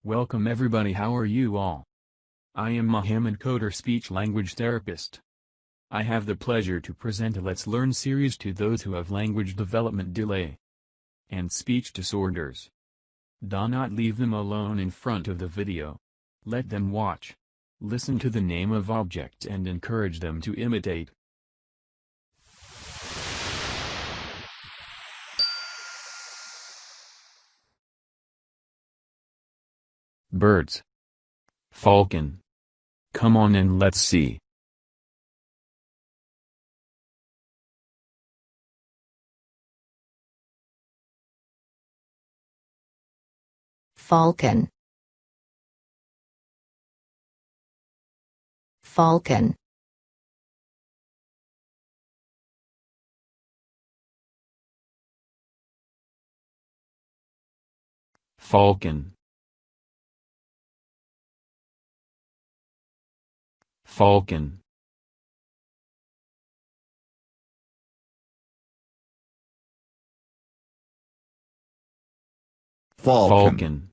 Welcome everybody, how are you all? I am Mohamed Khodir, speech-language therapist. I have the pleasure to present a Let's Learn series to those who have language development delay and speech disorders. Do not leave them alone in front of the video. Let them watch. Listen to the name of objects and encourage them to imitate. Birds. Falcon. Come on and let's see. Falcon. Falcon. Falcon. Falcon. Falcon.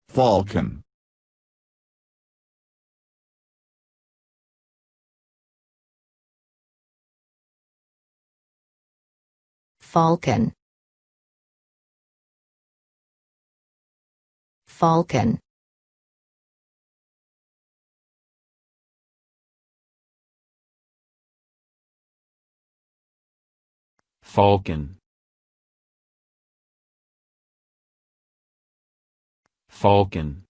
Falcon. Falcon. Falcon. Falcon. Falcon.